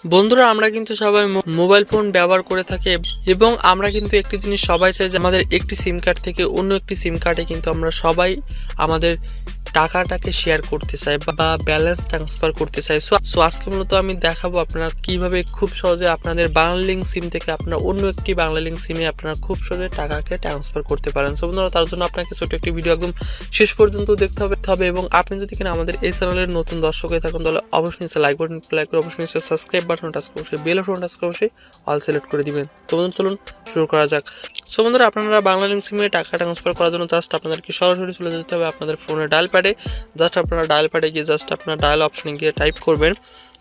বন্ধুরা আমরা কিন্তু সবাই মোবাইল ফোন ব্যবহার করে থাকি এবং আমরা কিন্তু একটি জিনিস সবাই চাই যে আমাদের একটি সিম কার্ড থেকে অন্য একটি সিম কার্ডে কিন্তু আমরা সবাই আমাদের টাকাটাকে শেয়ার করতে চাই বা ব্যালেন্স ট্রান্সফার করতে চাই। সো আজকে মূলত আমি দেখাবো আপনারা কিভাবে খুব সহজে আপনাদের বাংলালিংক সিম থেকে আপনার অন্য একটি বাংলালিংক সিমে আপনারা খুব সহজে টাকাকে ট্রান্সফার করতে পারেন। সো বন্ধুরা তার জন্য আপনাকে ছোট একটি ভিডিও একদম শেষ পর্যন্ত দেখতে হবে এবং আপনি যদি কিনা আমাদের এই চ্যানেলের নতুন দর্শক হয়ে থাকেন তাহলে অবশ্যই নিচে লাইক বাটন ক্লিক করে অবশ্যই নিচে সাবস্ক্রাইব বাটন টাচ করে অবশ্যই বেল আইকন টাচ করে অবশ্যই অল সিলেক্ট করে দিবেন। তো বন্ধুরা চলুন শুরু করা যাক। সো বন্ধুরা আপনারা বাংলালিংক সিমে টাকা ট্রান্সফার করার জন্য জাস্ট আপনাদেরকে সরাসরি চলে যেতে হবে আপনাদের ফোনের ডায়াল প্যাডে। জাস্ট আপনারা ডায়াল প্যাডে গিয়ে জাস্ট আপনার ডায়াল অপশনে গিয়ে টাইপ করবেন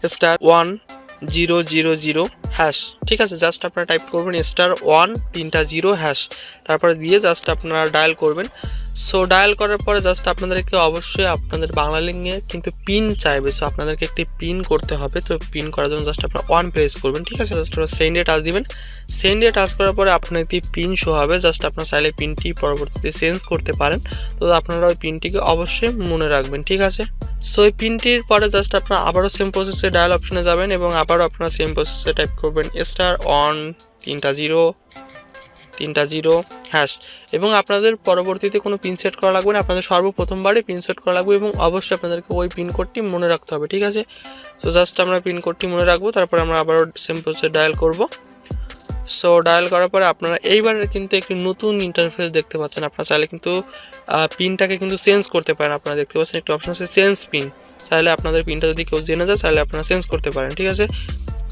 *1000#। ঠিক আছে, জাস্ট আপনারা টাইপ করবেন *130#। তারপরে দিয়ে জাস্ট আপনারা ডায়াল করবেন। সো ডায়াল করার পরে জাস্ট আপনাদেরকে অবশ্যই আপনাদের বাংলালিংকে কিন্তু পিন চাইবে। সো আপনাদেরকে একটি পিন করতে হবে। তো পিন করার জন্য জাস্ট আপনারা 1 প্রেস করবেন। ঠিক আছে, জাস্ট আপনারা সেন্ডে টাচ দিবেন। সেন্ডে টাচ করার পরে আপনার একটি পিন শো হবে। জাস্ট আপনারা চাইলে পিনটি পরবর্তীতে চেঞ্জ করতে পারেন। তো আপনারা ওই পিনটিকে অবশ্যই মনে রাখবেন। ঠিক আছে, সো এই পিনটির পরে জাস্ট আপনারা আবারও সেম প্রসেসে ডায়াল অপশনে যাবেন এবং আবারও আপনারা সেম প্রসেসে টাইপ করবেন *130#। এবং আপনাদের পরবর্তীতে কোনো পিন সেট করা লাগবে না, আপনাদের সর্বপ্রথমবারে পিন সেট করা লাগবে এবং অবশ্যই আপনাদেরকে ওই পিন কোডটি মনে রাখতে হবে। ঠিক আছে, সো জাস্ট আমরা পিন কোডটি মনে রাখবো। তারপর আমরা আবারও সেম প্রসেসে ডায়াল করব। সো ডায়াল করার পরে আপনারা এইবারে কিন্তু একটি নতুন ইন্টারফেস দেখতে পাচ্ছেন। আপনারা চাইলে কিন্তু পিনটাকে কিন্তু চেঞ্জ করতে পারেন। আপনারা দেখতে পাচ্ছেন একটি অপশন আছে চেঞ্জ পিন। চাইলে আপনাদের পিনটা যদি কেউ জেনে যায় চাইলে আপনারা চেঞ্জ করতে পারেন। ঠিক আছে,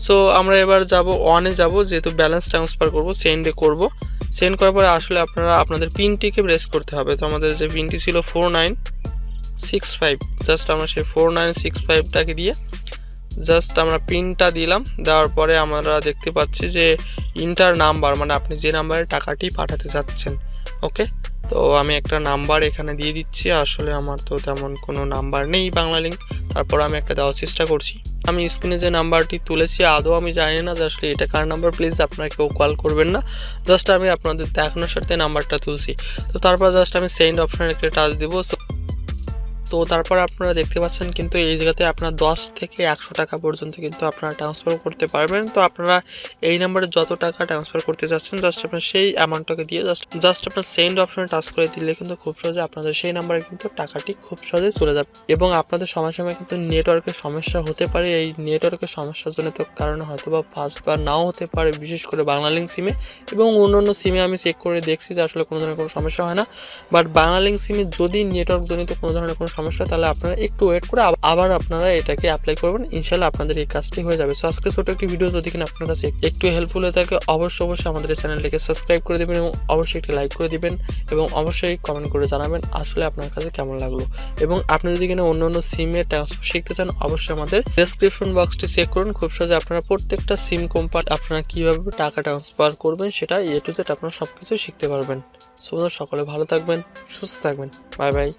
সো আমরা এবার যাব অনে যাব, যেহেতু ব্যালেন্স ট্রান্সফার করব সেন্ডে করব। সেন্ড করার পরে আসলে আপনারা আপনাদের পিনটিকে প্রেস করতে হবে। তো আমাদের যে পিনটি ছিল 4965, জাস্ট আমরা সেই 4965টাকে দিয়ে জাস্ট আমরা পিনটা দিলাম। দেওয়ার পরে আমরা দেখতে পাচ্ছি যে ইন্টার নাম্বার, মানে আপনি যে নাম্বারে টাকাটি পাঠাতে যাচ্ছেন। ওকে, তো আমি একটা নাম্বার এখানে দিয়ে দিচ্ছি। আসলে আমার তো তেমন কোনো নাম্বার নেই বাংলালিংক, তারপর আমি একটা দেওয়ার চেষ্টা করছি। আমি স্ক্রিনে যে নাম্বারটি তুলেছি আদৌ আমি জানি না যে আসলে এটা কার নাম্বার। প্লিজ আপনারা কেউ কল করবেন না, জাস্ট আমি আপনাদের দেখানোর সাথে নাম্বারটা তুলছি। তো তারপর জাস্ট আমি সেন্ড অপশানে একটা টাচ দেবো। তো তারপর আপনারা দেখতে পাচ্ছেন কিন্তু এই জায়গাতে আপনার 10 থেকে 100 টাকা পর্যন্ত কিন্তু আপনারা ট্রান্সফার করতে পারবেন। তো আপনারা এই নাম্বারে যত টাকা ট্রান্সফার করতে চাচ্ছেন জাস্ট আপনার সেই অ্যামাউন্টটাকে দিয়ে জাস্ট আপনার সেন্ড অপশনে টাচ করে দিলে কিন্তু খুব সহজে আপনাদের সেই নাম্বারে কিন্তু টাকাটি খুব সহজে চলে যাবে। এবং আপনাদের সময় সময় কিন্তু নেটওয়ার্কের সমস্যা হতে পারে। এই নেটওয়ার্কের সমস্যার জন্য তো কারণে হয়তো বা ফাস্ট বা নাও হতে পারে, বিশেষ করে বাংলালিংক সিমে এবং অন্যান্য সিমে আমি চেক করে দেখছি যে আসলে কোনো ধরনের কোনো সমস্যা হয় না। বাট বাংলালিংক সিমে যদি নেটওয়ার্ক জনিত কোনো ধরনের কোনো সমস্যা, তাহলে আপনারা একটু ওয়েট করে আবার আপনারা এটাকে অ্যাপ্লাই করবেন। ইনশাআল্লাহ আপনাদের এই কাজটি হয়ে যাবে। সো আজকে ছোট একটি ভিডিও যদি কিনা আপনার কাছে একটু হেল্পফুল হয়ে থাকে অবশ্যই আমাদের এই চ্যানেলটিকে সাবস্ক্রাইব করে দেবেন এবং অবশ্যই একটি লাইক করে দিবেন এবং অবশ্যই কমেন্ট করে জানাবেন আসলে আপনার কাছে কেমন লাগলো। এবং আপনি যদি কিনা অন্য সিমে ট্রান্সফার শিখতে চান অবশ্যই আমাদের ডেসক্রিপশন বক্সটি চেক করুন। খুব সহজে আপনারা প্রত্যেকটা সিম কোম্পানি আপনারা কীভাবে টাকা ট্রান্সফার করবেন সেটা A to Z আপনারা সব কিছু শিখতে পারবেন। সো সকলে ভালো থাকবেন, সুস্থ থাকবেন। Bye bye.